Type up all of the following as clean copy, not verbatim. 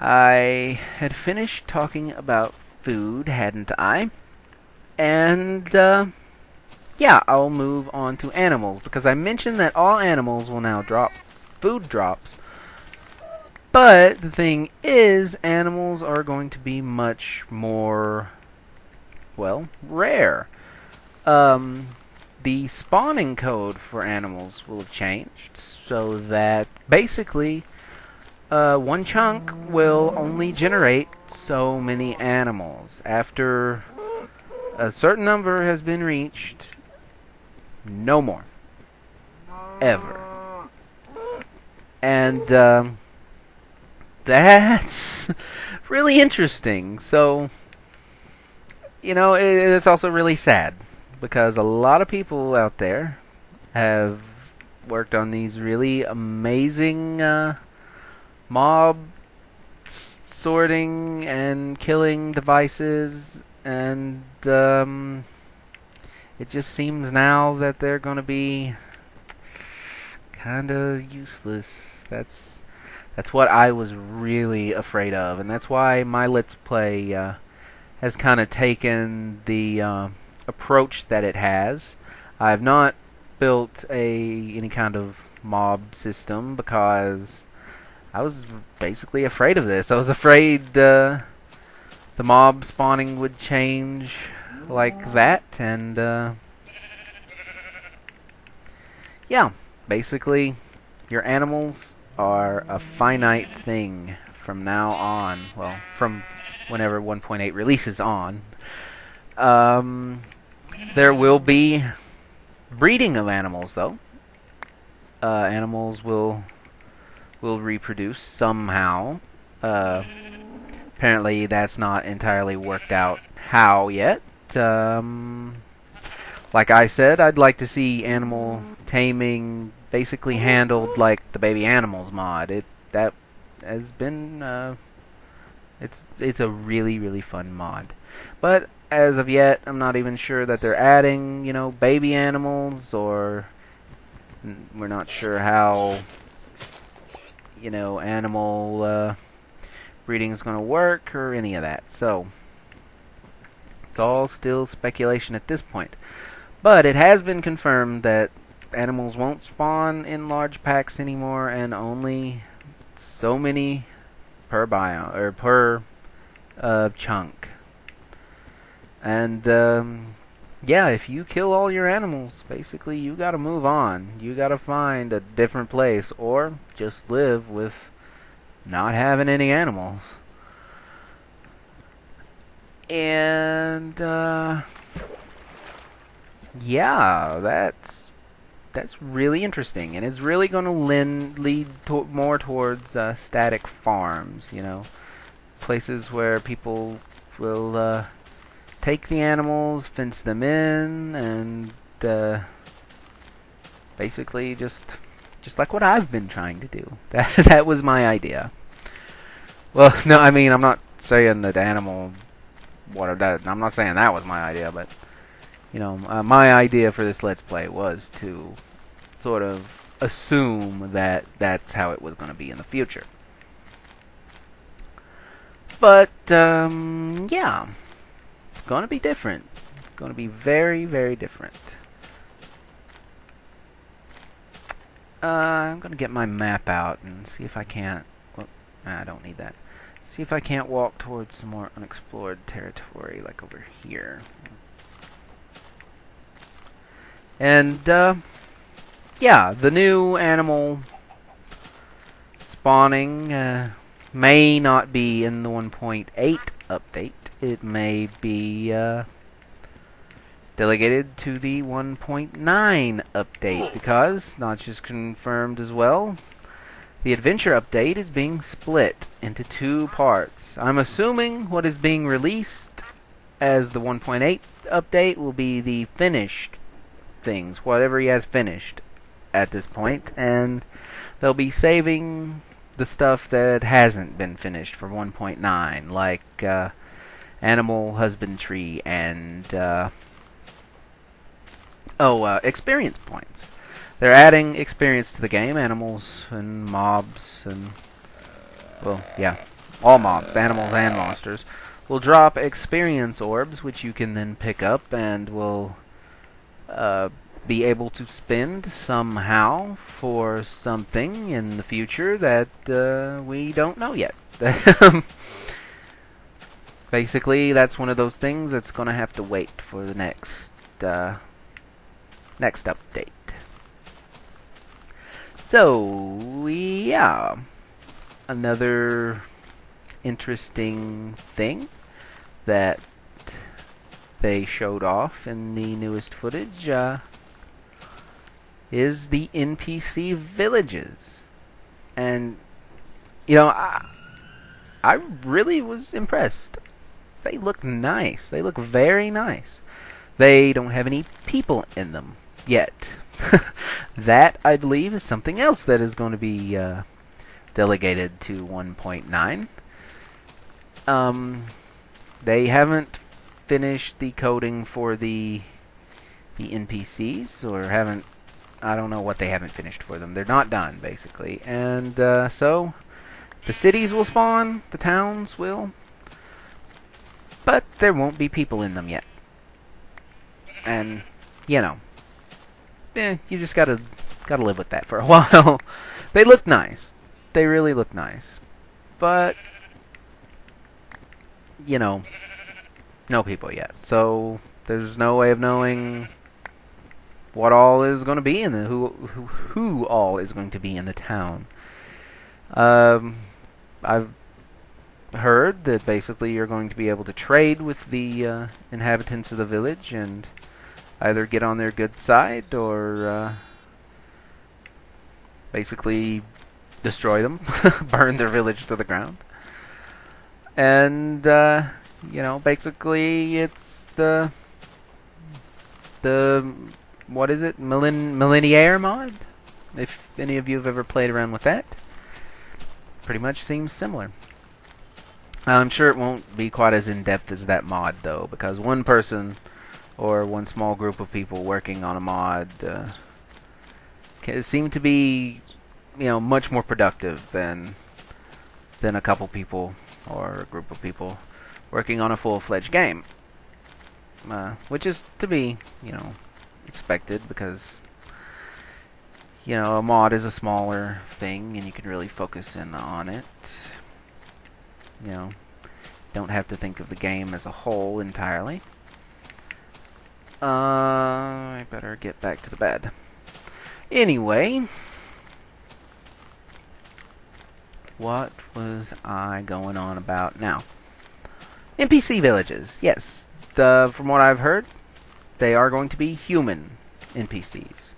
I had finished talking about food, hadn't I? And, yeah, I'll move on to animals, because I mentioned that all animals will now drop food drops. But the thing is, animals are going to be much more, well, rare. Um, the spawning code for animals will have changed, so that basically one chunk will only generate so many animals. After a certain number has been reached, no more. Ever. And that's really interesting. So, it's also really sad, because a lot of people out there have worked on these really amazing mob sorting and killing devices, and it just seems now that they're going to be kind of useless. That's what I was really afraid of, and that's why my Let's Play has kind of taken the approach that it has. I've not built any kind of mob system because I was basically afraid of this. I was afraid the mob spawning would change like that, and yeah, basically your animals are a finite thing from now on. Well, from whenever 1.8 releases on. There will be breeding of animals, though. Animals will reproduce somehow. Apparently, that's not entirely worked out how yet. Like I said, I'd like to see animal taming basically handled like the Baby Animals mod. That has been it's a really fun mod. But as of yet, I'm not even sure that they're adding, baby animals, or we're not sure how animal breeding is going to work or any of that. So it's all still speculation at this point. But it has been confirmed that animals won't spawn in large packs anymore, and only so many per biome or per chunk. And yeah, if you kill all your animals, basically you gotta move on. You gotta find a different place, or just live with not having any animals. And yeah, that's really interesting, and it's really going to lead more towards static farms. Places where people will take the animals, fence them in, and basically just like what I've been trying to do. That was my idea. Well, no, I mean, I'm not saying that I'm not saying that was my idea, but my idea for this Let's Play was to sort of assume that that's how it was going to be in the future. But yeah, it's going to be different. It's going to be very different. I'm going to get my map out and see if I can't... Well, I don't need that. See if I can't walk towards some more unexplored territory, like over here. And, yeah, the new animal spawning may not be in the 1.8 update. It may be delegated to the 1.9 update, because, not just confirmed as well, the adventure update is being split into 2 parts. I'm assuming what is being released as the 1.8 update will be the finished things, whatever he has finished at this point, and they'll be saving the stuff that hasn't been finished for 1.9, like animal husbandry and experience points. They're adding experience to the game, animals and mobs, and well, yeah, all mobs, animals and monsters, will drop experience orbs, which you can then pick up and will be able to spend somehow for something in the future that we don't know yet. Basically, that's one of those things that's going to have to wait for the next update. So, yeah, another interesting thing that they showed off in the newest footage is the NPC villages. And, you know, I really was impressed. They look nice. They look very nice. They don't have any people in them yet. That, I believe, is something else that is going to be delegated to 1.9. They haven't finished the coding for the NPCs, or haven't. I don't know what they haven't finished for them. They're not done, basically. And so the cities will spawn, the towns will, but there won't be people in them yet. And you know, you just gotta live with that for a while. They look nice. They really look nice. But you know, no people yet. So there's no way of knowing what all is going to be in the who all is going to be in the town. I've heard that basically you're going to be able to trade with the inhabitants of the village and either get on their good side or basically destroy them, burn their village to the ground. And you know, basically it's the what is it? Millenniaire mod? If any of you have ever played around with that. Pretty much seems similar. I'm sure it won't be quite as in-depth as that mod, though, because one person or one small group of people working on a mod seem to be, you know, much more productive than a couple people or a group of people working on a full-fledged game. Which is to be, you know, expected, because you know, a mod is a smaller thing and you can really focus in on it. You know, don't have to think of the game as a whole entirely. I better get back to the bed. Anyway, what was I going on about now? NPC villages. Yes, from what I've heard, they are going to be human NPCs,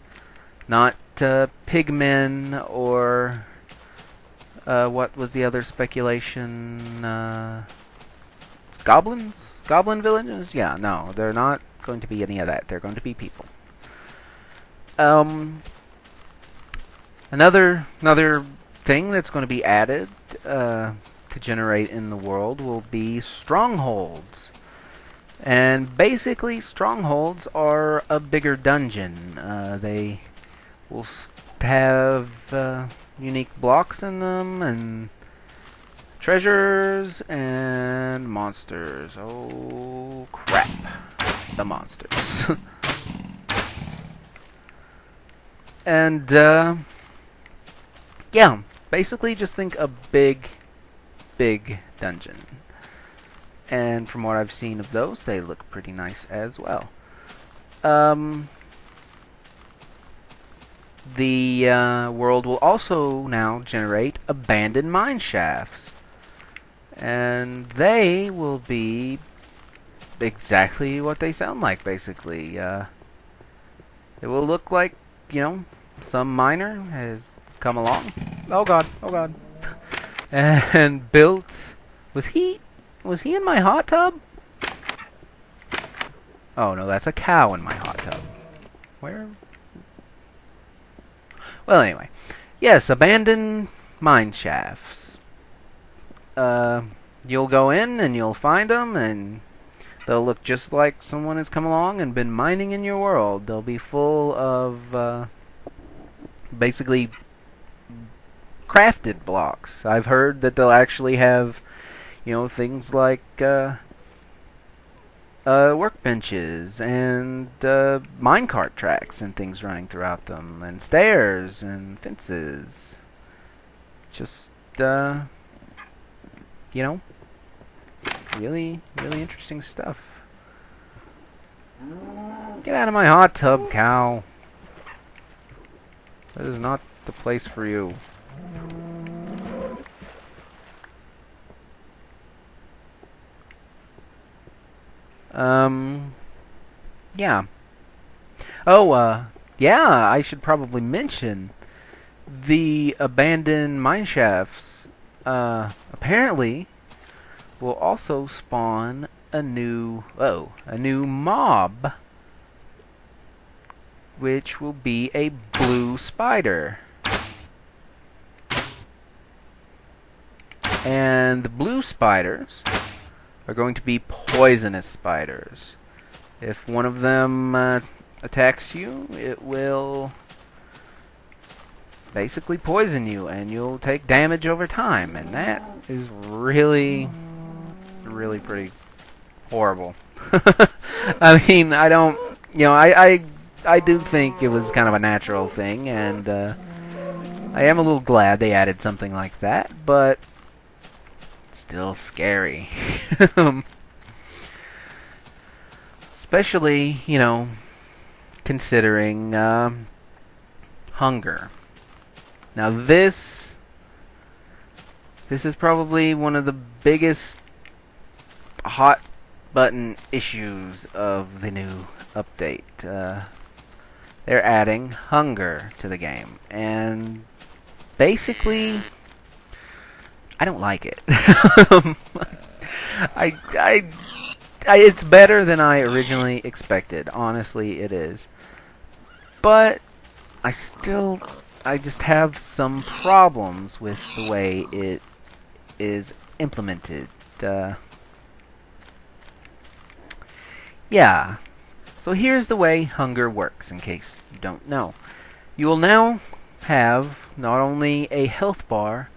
not pigmen or what was the other speculation? Goblins? Goblin villages? Yeah, no, they're not going to be any of that. They're going to be people. Another thing that's going to be added to generate in the world will be strongholds. And basically, strongholds are a bigger dungeon. They will have unique blocks in them, and treasures, and monsters. Oh, crap. The monsters. And, yeah, basically just think a big dungeon. And from what I've seen of those, they look pretty nice as well. The world will also now generate abandoned mine shafts. And they will be exactly what they sound like, basically. It will look like, you know, some miner has come along. Oh god, oh god. And built... Was he in my hot tub? Oh no, that's a cow in my hot tub. Where? Well, anyway. Yes, abandoned mine shafts. You'll go in and you'll find them, and they'll look just like someone has come along and been mining in your world. They'll be full of, basically, crafted blocks. I've heard that they'll actually have You know, things like workbenches and minecart tracks and things running throughout them, and stairs and fences. Just, you know, really, really interesting stuff. Get out of my hot tub, cow. That is not the place for you. Yeah. Oh, yeah, I should probably mention the abandoned mineshafts, apparently will also spawn a new mob, which will be a blue spider. And the blue spiders are going to be poisonous spiders. If one of them attacks you, it will basically poison you, and you'll take damage over time, and that is really, really pretty horrible. I mean, I don't, you know, I do think it was kind of a natural thing, and I am a little glad they added something like that, but still scary. Especially, you know, considering hunger. Now this is probably one of the biggest hot button issues of the new update. They're adding hunger to the game, and basically, I don't like it. It's better than I originally expected. Honestly, it is. But I just have some problems with the way it is implemented. Yeah. So here's the way hunger works, in case you don't know. You will now have not only a health bar,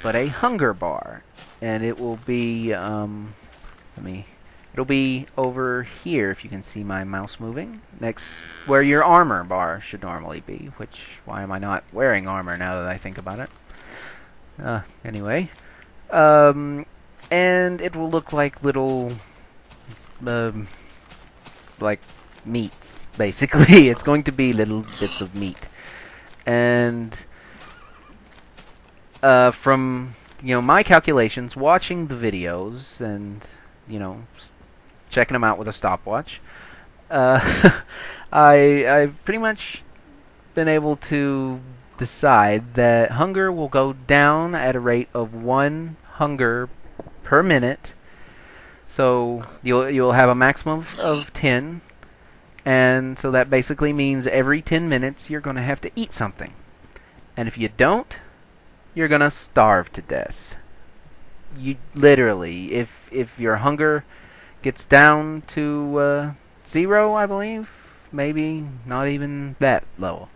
but a hunger bar. And it will be, it'll be over here, if you can see my mouse moving, next where your armor bar should normally be, which, why am I not wearing armor now that I think about it? Anyway. And it will look like little, like meats, basically. It's going to be little bits of meat. And from, you know, my calculations, watching the videos and, you know, checking them out with a stopwatch, I've pretty much been able to decide that hunger will go down at a rate of 1 hunger per minute. So you'll have a maximum of 10, and so that basically means every 10 minutes you're going to have to eat something. And if you don't, you're going to starve to death. You literally, if your hunger gets down to 0, I believe, maybe not even that low,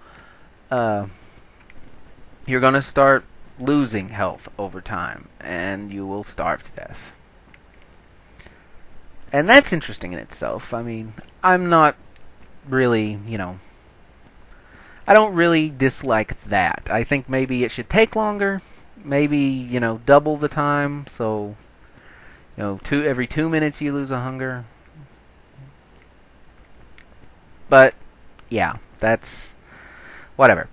you're going to start losing health over time, and you will starve to death. And that's interesting in itself. I mean, I'm not really, you know, I don't really dislike that. I think maybe it should take longer, maybe, you know, double the time, so, you know, every 2 minutes you lose a hunger. But, yeah, that's, whatever.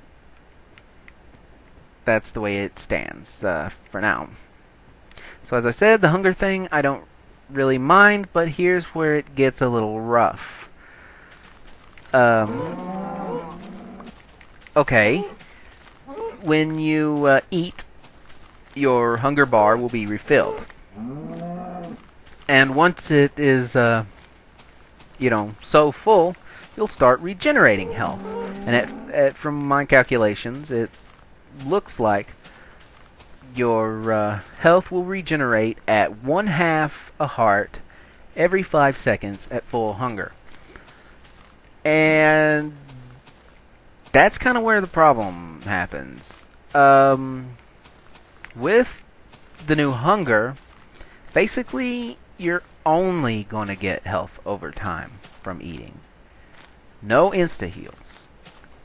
That's the way it stands, for now. So as I said, the hunger thing, I don't really mind, but here's where it gets a little rough. Okay, when you eat, your hunger bar will be refilled. And once it is, you know, so full, you'll start regenerating health. And from my calculations, it looks like your health will regenerate at 1/2 a heart every 5 seconds at full hunger. And that's kind of where the problem happens. With the new hunger, Basically, you're only going to get health over time from eating. No insta-heals.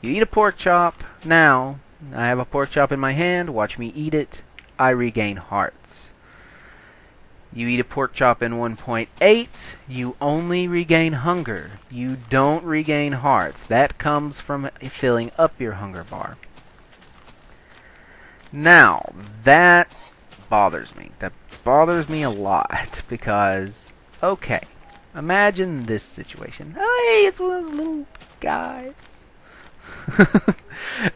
You eat a pork chop now. I have a pork chop in my hand. Watch me eat it. I regain hearts. You eat a pork chop in 1.8, you only regain hunger. You don't regain hearts. That comes from filling up your hunger bar. Now, that bothers me. That bothers me a lot because, okay, imagine this situation. Oh, hey, it's one of those little guys.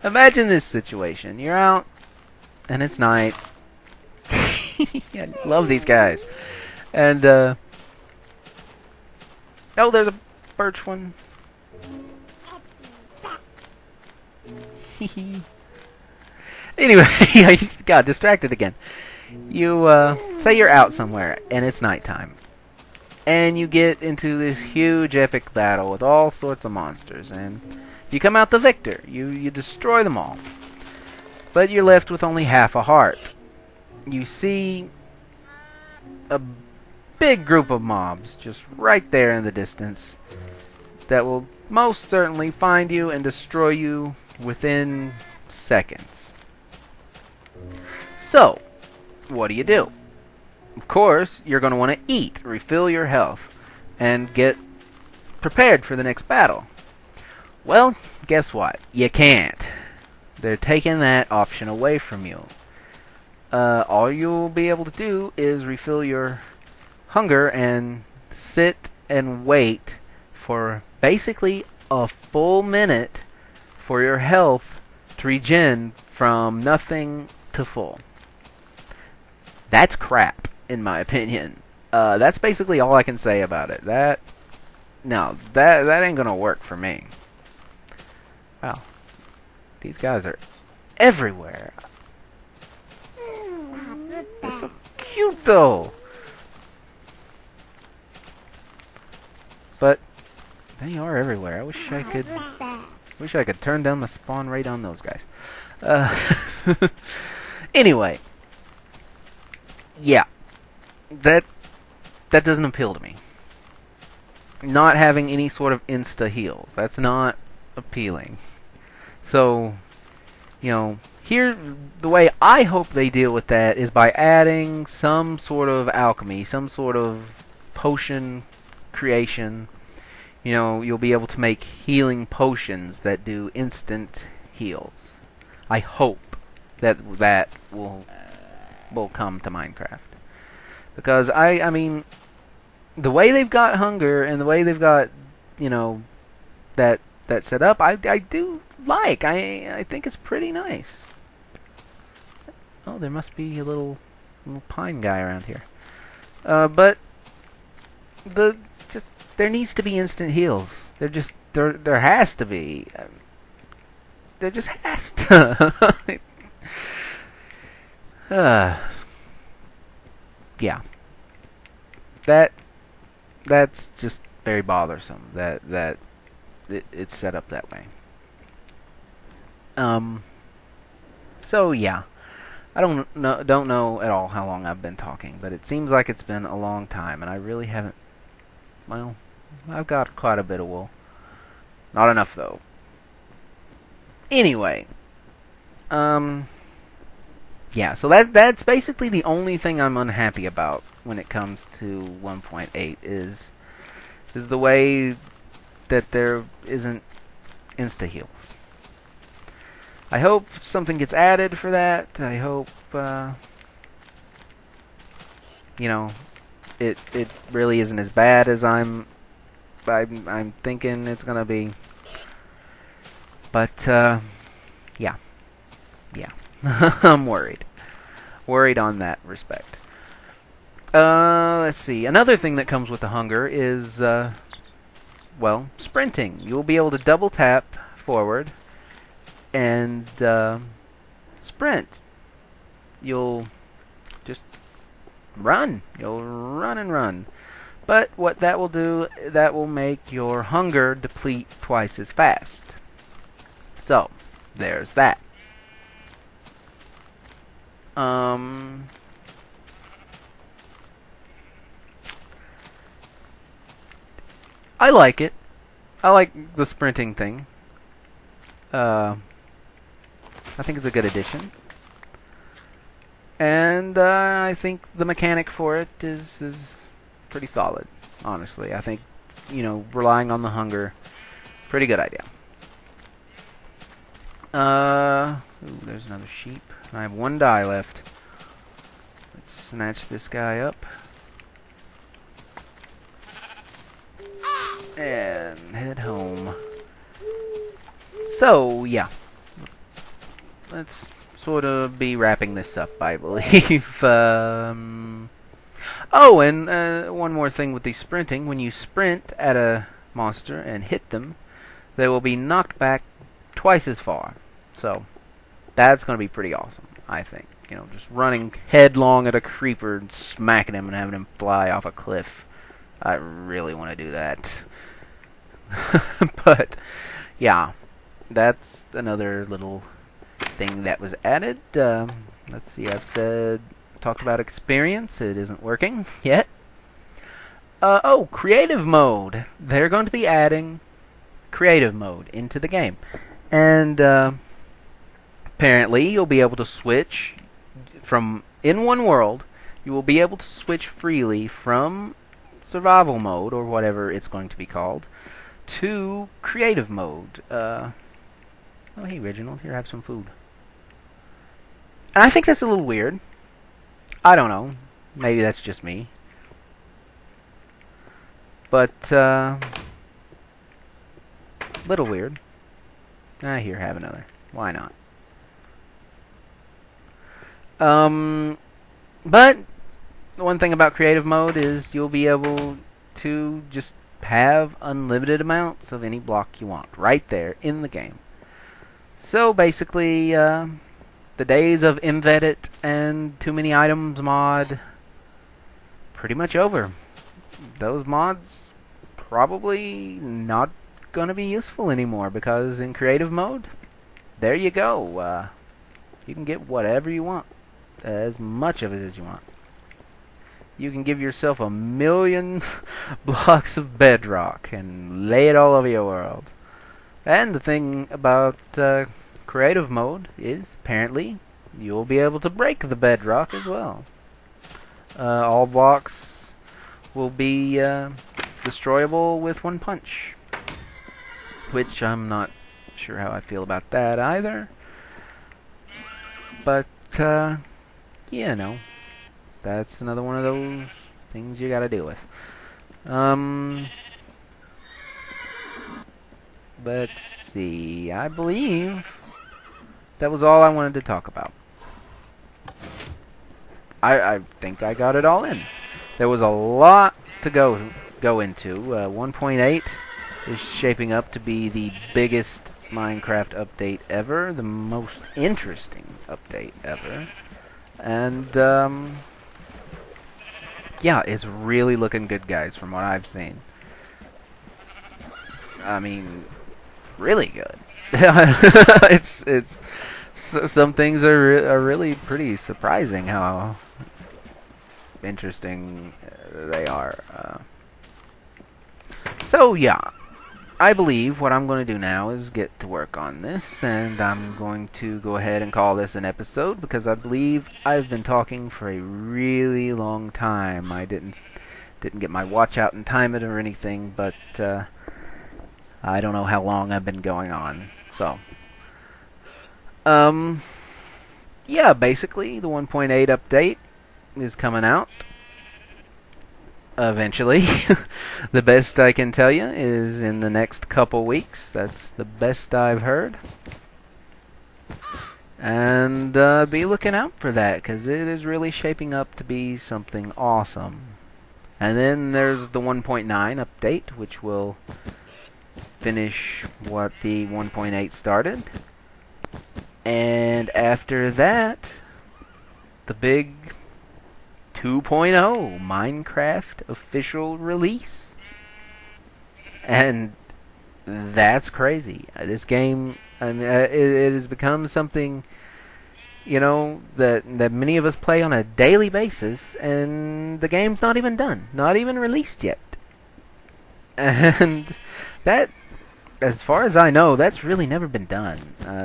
Imagine this situation. You're out, and it's night. I love these guys. And, oh, there's a birch one. Anyway, I got distracted again. You, say you're out somewhere, and it's nighttime. And you get into this huge epic battle with all sorts of monsters, and you come out the victor. You destroy them all. But you're left with only half a heart. You see a big group of mobs just right there in the distance that will most certainly find you and destroy you within seconds. So, what do? Of course, you're going to want to eat, refill your health, and get prepared for the next battle. Well, guess what? You can't. They're taking that option away from you. All you'll be able to do is refill your hunger and sit and wait for basically a full minute for your health to regen from nothing to full. That's crap, in my opinion. That's basically all I can say about it. That ain't gonna work for me. Wow. These guys are everywhere. They're so cute, though. But they are everywhere. I wish I could turn down the spawn rate on those guys. Anyway, yeah, that doesn't appeal to me. Not having any sort of insta heals, that's not appealing. So, you know, here, the way I hope they deal with that is by adding some sort of alchemy, some sort of potion creation. You know, you'll be able to make healing potions that do instant heals. I hope that will come to Minecraft. Because, I mean, the way they've got hunger and the way they've got, you know, that set up, I do like. I think it's pretty nice. Oh, there must be a little pine guy around here. But there needs to be instant heals. There has to be. There just has to. Yeah. That's just very bothersome. That it's set up that way. So yeah. I don't know at all how long I've been talking, but it seems like it's been a long time, and I really haven't. Well, I've got quite a bit of wool. Not enough though. Anyway, yeah. So that's basically the only thing I'm unhappy about when it comes to 1.8 is the way that there isn't insta heals. I hope something gets added for that. I hope, you know, it really isn't as bad as I'm thinking it's gonna be. But yeah, I'm worried on that respect. Let's see. Another thing that comes with the hunger is, well, sprinting. You'll be able to double tap forward and sprint. You'll just run. You'll run and run. But what that will do, that will make your hunger deplete twice as fast. So, there's that. I like it. I like the sprinting thing. I think it's a good addition. And I think the mechanic for it is pretty solid, honestly. I think, relying on the hunger, pretty good idea. Ooh, there's another sheep. I have 1 die left. Let's snatch this guy up. And head home. So, yeah. Let's sort of be wrapping this up, I believe. Oh, and one more thing with the sprinting. When you sprint at a monster and hit them, they will be knocked back twice as far. So, that's going to be pretty awesome, I think. Just running headlong at a creeper and smacking him and having him fly off a cliff. I really want to do that. But, yeah, that's another little thing that was added. Let's see, talked about experience. It isn't working yet. Oh, creative mode. They're going to be adding creative mode into the game. And apparently you'll be able to switch in one world, you will be able to switch freely from survival mode, or whatever it's going to be called, to creative mode. Oh, hey, Reginald, here, have some food. And I think that's a little weird. I don't know. Maybe that's just me. But, little weird. Here, have another. Why not? But the one thing about creative mode is you'll be able to just have unlimited amounts of any block you want right there in the game. So basically, the days of invet and too many items mod pretty much over. Those mods probably not gonna be useful anymore, because in creative mode, there you go. You can get whatever you want, as much of it as you want. You can give yourself 1,000,000 blocks of bedrock and lay it all over your world. And the thing about creative mode is, apparently, you'll be able to break the bedrock as well. All blocks will be destroyable with 1 punch, which I'm not sure how I feel about that either. But, that's another one of those things you gotta deal with. Let's see. I believe that was all I wanted to talk about. I think I got it all in. There was a lot to go into. 1.8 is shaping up to be the biggest Minecraft update ever, the most interesting update ever. And, yeah, it's really looking good, guys, from what I've seen. I mean, really good. Some things are really pretty surprising how interesting they are. So, yeah. I believe what I'm going to do now is get to work on this, and I'm going to go ahead and call this an episode, because I believe I've been talking for a really long time. I didn't get my watch out and time it or anything, but I don't know how long I've been going on. So, yeah, basically the 1.8 update is coming out eventually. The best I can tell you is in the next couple weeks. That's the best I've heard. And be looking out for that, because it is really shaping up to be something awesome. And then there's the 1.9 update, which will finish what the 1.8 started. And after that, the big 2.0 Minecraft official release. And that's crazy. This game, I mean, it has become something, that many of us play on a daily basis, and the game's not even done, not even released yet. And that, as far as I know, that's really never been done.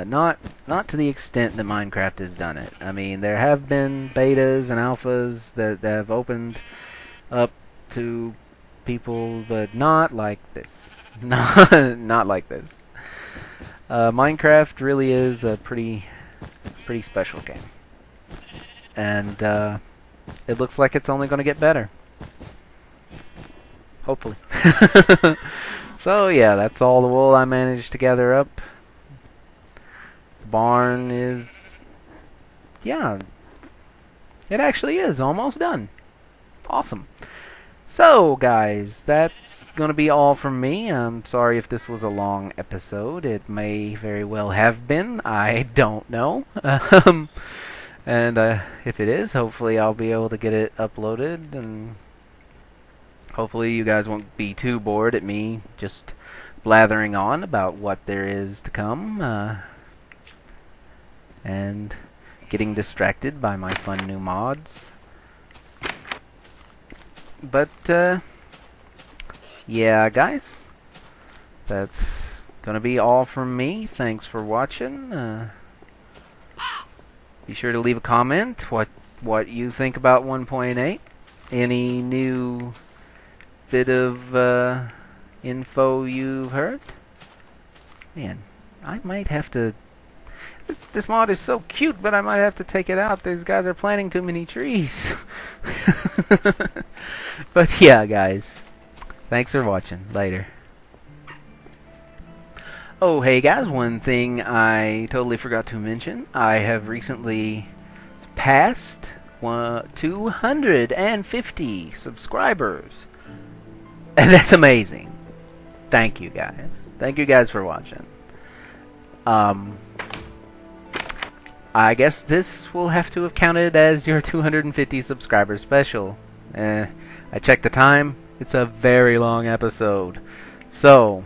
Not to the extent that Minecraft has done it. I mean, there have been betas and alphas that have opened up to people, but not like this. Not like this. Minecraft really is a pretty special game, and it looks like it's only going to get better. Hopefully. So yeah, that's all the wool I managed to gather up. The barn is, yeah, it actually is almost done. Awesome. So guys, that's gonna be all from me. I'm sorry if this was a long episode. It may very well have been. I don't know. And if it is, hopefully I'll be able to get it uploaded, and hopefully you guys won't be too bored at me just blathering on about what there is to come, and getting distracted by my fun new mods. But, yeah, guys, that's gonna be all from me. Thanks for watching. Be sure to leave a comment what you think about 1.8. Any new bit of info you've heard. Man, I might have to... This mod is so cute, but I might have to take it out. These guys are planting too many trees. But yeah, guys, thanks for watching. Later. Oh, hey guys, one thing I totally forgot to mention. I have recently passed 250 subscribers. And that's amazing. Thank you guys. Thank you guys for watching. I guess this will have to have counted as your 250 subscriber special. I checked the time. It's a very long episode. So,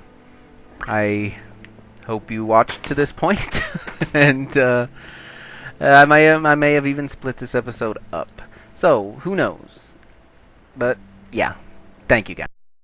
I hope you watched to this point. And I may have even split this episode up. So, who knows? But, yeah. Thank you guys.